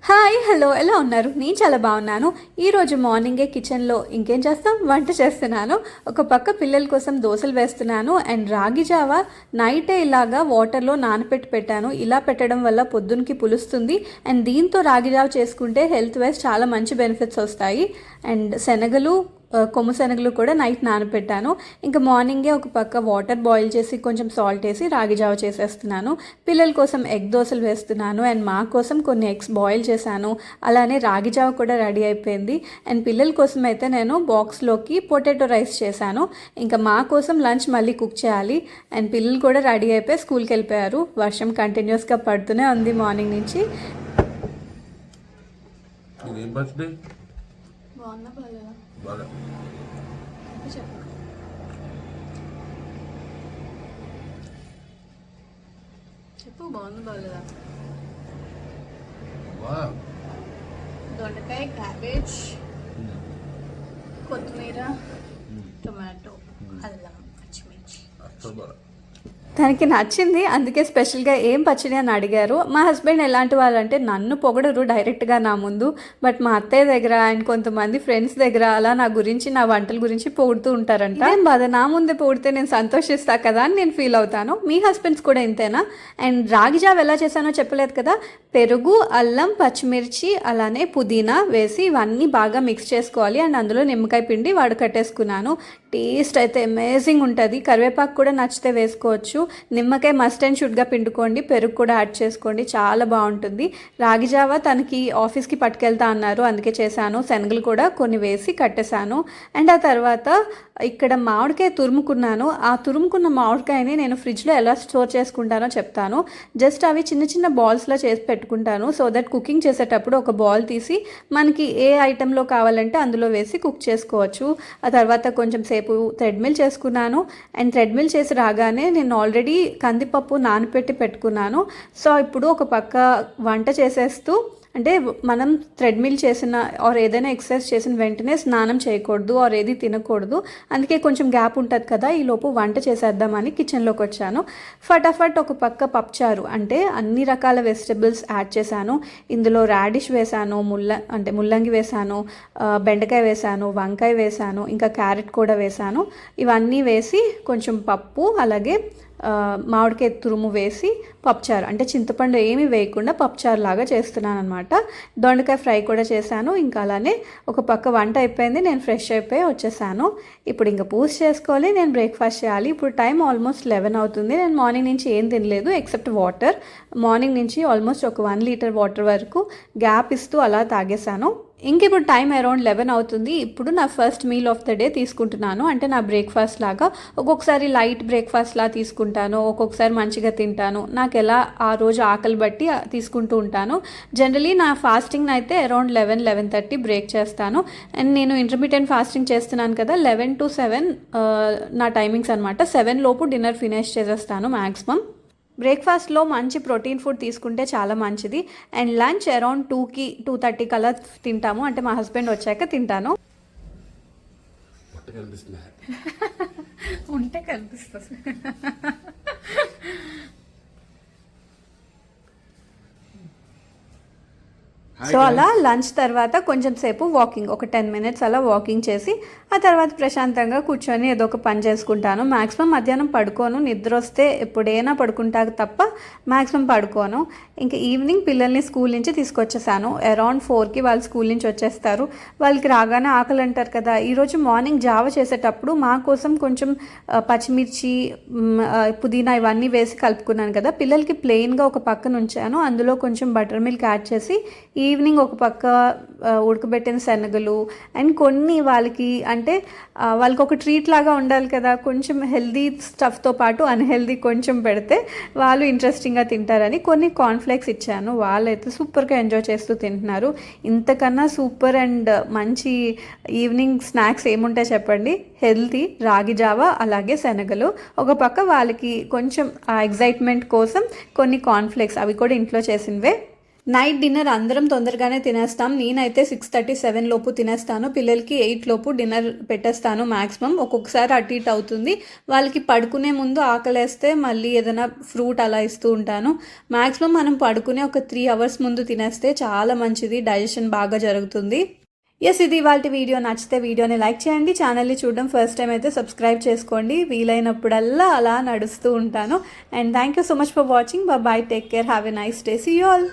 Hi hello ఎలా ఉన్నారు? నేను చాలా బాగున్నాను. ఈరోజు మార్నింగే కిచెన్లో ఇంకేం చేస్తాం, వంట చేస్తున్నాను. ఒక పక్క పిల్లల కోసం దోశలు వేస్తున్నాను అండ్ రాగి జావా నైటే ఇలాగా వాటర్లో నానపెట్టి పెట్టాను. ఇలా పెట్టడం వల్ల పొద్దునకి పులుస్తుంది అండ్ దీంతో రాగి జావ చేసుకుంటే హెల్త్ వైజ్ చాలా మంచి బెనిఫిట్స్ వస్తాయి. అండ్ శనగలు, కొమ్ము శనగలు కూడా నైట్ నానపెట్టాను. ఇంకా మార్నింగే ఒక పక్క వాటర్ బాయిల్ చేసి కొంచెం సాల్ట్ వేసి రాగి జావ చేసేస్తున్నాను. పిల్లల కోసం ఎగ్ దోశలు వేస్తున్నాను అండ్ మా కోసం కొన్ని ఎగ్స్ బాయిల్ చేశాను. అలానే రాగి జావ కూడా రెడీ అయిపోయింది. అండ్ పిల్లల కోసం అయితే నేను బాక్స్లోకి పొటాటో రైస్ చేశాను. ఇంకా మా కోసం లంచ్ మళ్ళీ కుక్ చేయాలి. అండ్ పిల్లలు కూడా రెడీ అయిపోయి స్కూల్కి వెళ్ళిపోయారు. వర్షం కంటిన్యూస్గా పడుతూనే ఉంది మార్నింగ్ నుంచి. చెప్పు, బాగుంది బాగలేదా? దొండకాయ, క్యాబేజ్, కొత్తిమీర, టొమాటో, అల్లం, పచ్చిమిర్చి. తనకి నచ్చింది, అందుకే స్పెషల్గా ఏం పచ్చడి అని అడిగారు. మా హస్బెండ్ ఎలాంటి వాళ్ళంటే నన్ను పొగడరు డైరెక్ట్గా నా ముందు, బట్ మా అత్తయ్య దగ్గర అండ్ కొంతమంది ఫ్రెండ్స్ దగ్గర అలా నా గురించి, నా వంటల గురించి పొగుడుతూ ఉంటారంట. ఏం బాధ, నా ముందే పొగిడితే నేను సంతోషిస్తా కదా అని నేను ఫీల్ అవుతాను. మీ హస్బెండ్స్ కూడా ఇంతేనా? అండ్ రాగి జావ ఎలా చేశానో చెప్పలేదు కదా. పెరుగు, అల్లం, పచ్చిమిర్చి, అలానే పుదీనా వేసి ఇవన్నీ బాగా మిక్స్ చేసుకోవాలి. అండ్ అందులో నిమ్మకాయ పిండి వడకట్టేసుకున్నాను. టేస్ట్ అయితే అమేజింగ్ ఉంటుంది. కరివేపాకు కూడా నచ్చితే వేసుకోవచ్చు. నిమ్మకాయ మస్ట్ అండ్ షుడ్గా పిండుకోండి. పెరుగు కూడా యాడ్ చేసుకోండి, చాలా బాగుంటుంది. రాగి జావ తనకి ఆఫీస్కి పట్టుకెళ్తా అన్నారు, అందుకే చేశాను. శనగలు కూడా కొన్ని వేసి కట్టేశాను. అండ్ ఆ తర్వాత ఇక్కడ మామిడికాయ తురుముకున్నాను. ఆ తురుముకున్న మామిడికాయని నేను ఫ్రిడ్జ్లో ఎలా స్టోర్ చేసుకుంటానో చెప్తాను. జస్ట్ అవి చిన్న చిన్న బాల్స్లో చేసి పెట్టుకుంటాను. సో దట్ కుకింగ్ చేసేటప్పుడు ఒక బాల్ తీసి మనకి ఏ ఐటెంలో కావాలంటే అందులో వేసి కుక్ చేసుకోవచ్చు. ఆ తర్వాత కొంచెం సేపు థ్రెడ్మిల్ చేసుకున్నాను. అండ్ థ్రెడ్మిల్ చేసి రాగానే నేను ఆల్రెడీ కందిపప్పు నానపెట్టి పెట్టుకున్నాను. సో ఇప్పుడు ఒక పక్క వంట చేసేస్తూ, అంటే మనం థ్రెడ్మిల్ చేసిన ఆర్ ఏదైనా ఎక్సర్సైజ్ చేసిన వెంటనే స్నానం చేయకూడదు ఆర్ ఏది తినకూడదు. అందుకే కొంచెం గ్యాప్ ఉంటుంది కదా, ఈలోపు వంట చేసేద్దామని కిచెన్లోకి వచ్చాను. ఫటాఫట్ ఒక పక్క పప్పుచారు, అంటే అన్ని రకాల వెజిటబుల్స్ యాడ్ చేశాను. ఇందులో రాడిష్ వేశాను, ముల్లంగి వేశాను, బెండకాయ వేశాను, వంకాయ వేశాను, ఇంకా క్యారెట్ కూడా వేశాను. ఇవన్నీ వేసి కొంచెం పప్పు, అలాగే మామిడికాయ తురుము వేసి పప్పుచారు, అంటే చింతపండు ఏమీ వేయకుండా పప్పుచారు లాగా చేస్తున్నాను అనమాట. దొండకాయ ఫ్రై కూడా చేశాను. ఇంకా అలానే ఒక పక్క వంట అయిపోయింది, నేను ఫ్రెష్ అయిపోయి వచ్చేసాను. ఇప్పుడు ఇంకా పూజ చేసుకోవాలి, నేను బ్రేక్ఫాస్ట్ చేయాలి. ఇప్పుడు టైం ఆల్మోస్ట్ 11 అవుతుంది. నేను మార్నింగ్ నుంచి ఏం తినలేదు ఎక్సెప్ట్ వాటర్. మార్నింగ్ నుంచి ఆల్మోస్ట్ ఒక 1 లీటర్ వాటర్ వరకు గ్యాప్ ఇస్తూ అలా తాగేశాను. ఇంక ఇప్పుడు టైం అరౌండ్ 11 అవుతుంది. ఇప్పుడు నా first meal of the day తీసుకుంటున్నాను, అంటే నా బ్రేక్ఫాస్ట్ లాగా. ఒక్కొక్కసారి లైట్ బ్రేక్ఫాస్ట్ లా తీసుకుంటాను, ఒక్కొక్కసారి మంచిగా తింటాను. నాకు ఎలా ఆ రోజు ఆకలి బట్టి తీసుకుంటూ ఉంటాను. జనరలీ నా ఫాస్టింగ్ అయితే అరౌండ్ 11-11:30 బ్రేక్ చేస్తాను. అండ్ నేను ఇంటర్మీడియట్ ఫాస్టింగ్ చేస్తున్నాను కదా, 11 to 7 నా టైమింగ్స్ అనమాట. 7 లోపు డిన్నర్ ఫినిష్ చేసేస్తాను మ్యాక్సిమం. బ్రేక్ఫాస్ట్లో మంచి ప్రోటీన్ ఫుడ్ తీసుకుంటే చాలా మంచిది. అండ్ లంచ్ అరౌండ్ 2కి 2:30 కల్లా తింటాము, అంటే మా హస్బెండ్ వచ్చాక తింటాను. ఉంటే కనిపిస్తుంది. సో అలా లంచ్ తర్వాత కొంచెం సేపు వాకింగ్, ఒక 10 minutes అలా వాకింగ్ చేసి ఆ తర్వాత ప్రశాంతంగా కూర్చొని ఏదో ఒక పని చేసుకుంటాను. మ్యాక్సిమం మధ్యాహ్నం పడుకోను, నిద్ర వస్తే ఎప్పుడైనా పడుకుంటా తప్ప మ్యాక్సిమం పడుకోను. ఇంకా ఈవినింగ్ పిల్లల్ని స్కూల్ నుంచి తీసుకొచ్చేసాను. అరౌండ్ 4కి వాళ్ళు స్కూల్ నుంచి వచ్చేస్తారు. వాళ్ళకి రాగానే ఆకలి అంటారు కదా. ఈరోజు మార్నింగ్ జావ చేసేటప్పుడు మా కోసం కొంచెం పచ్చిమిర్చి, పుదీనా ఇవన్నీ వేసి కలుపుకున్నాను కదా. పిల్లలకి ప్లెయిన్గా ఒక పక్కన ఉంచాను, అందులో కొంచెం బటర్ మిల్క్ యాడ్ చేసి ఈవినింగ్ ఒక పక్క ఉడకబెట్టిన శనగలు అండ్ కొన్ని వాళ్ళకి, అంటే వాళ్ళకి ఒక ట్రీట్ లాగా ఉండాలి కదా, కొంచెం హెల్దీ స్టఫ్తో పాటు అన్హెల్దీ కొంచెం పెడితే వాళ్ళు ఇంట్రెస్టింగ్గా తింటారని కొన్ని కార్న్ఫ్లేక్స్ ఇచ్చాను. వాళ్ళైతే సూపర్గా ఎంజాయ్ చేస్తూ తింటున్నారు. ఇంతకన్నా సూపర్ అండ్ మంచి ఈవినింగ్ స్నాక్స్ ఏముంటాయి చెప్పండి. హెల్తీ రాగి జావా, అలాగే శనగలు. ఒక పక్క వాళ్ళకి కొంచెం ఎగ్జైట్మెంట్ కోసం కొన్ని కార్న్ఫ్లేక్స్, అవి కూడా ఇంట్లో చేసినవే. నైట్ డిన్నర్ అందరం తొందరగానే తినేస్తాం. నేనైతే 6:37 లోపు తినేస్తాను. పిల్లలకి 8 లోపు డిన్నర్ పెట్టేస్తాను మ్యాక్సిమం. ఒక్కొక్కసారి అటు ఇటు అవుతుంది. వాళ్ళకి పడుకునే ముందు ఆకలేస్తే మళ్ళీ ఏదైనా ఫ్రూట్ అలా ఇస్తూ ఉంటాను. మ్యాక్సిమం మనం పడుకునే ఒక 3 అవర్స్ ముందు తినేస్తే చాలా మంచిది, డైజెషన్ బాగా జరుగుతుంది. ఇది ఇవాల్టి వీడియో. నచ్చితే వీడియోని లైక్ చేయండి. ఛానల్ని చూడడం ఫస్ట్ టైం అయితే సబ్స్క్రైబ్ చేసుకోండి. వీలైనప్పుడల్లా అలా నడుస్తూ ఉంటాను. And thank you so much for watching. Bye, take care, have a nice day, see you all.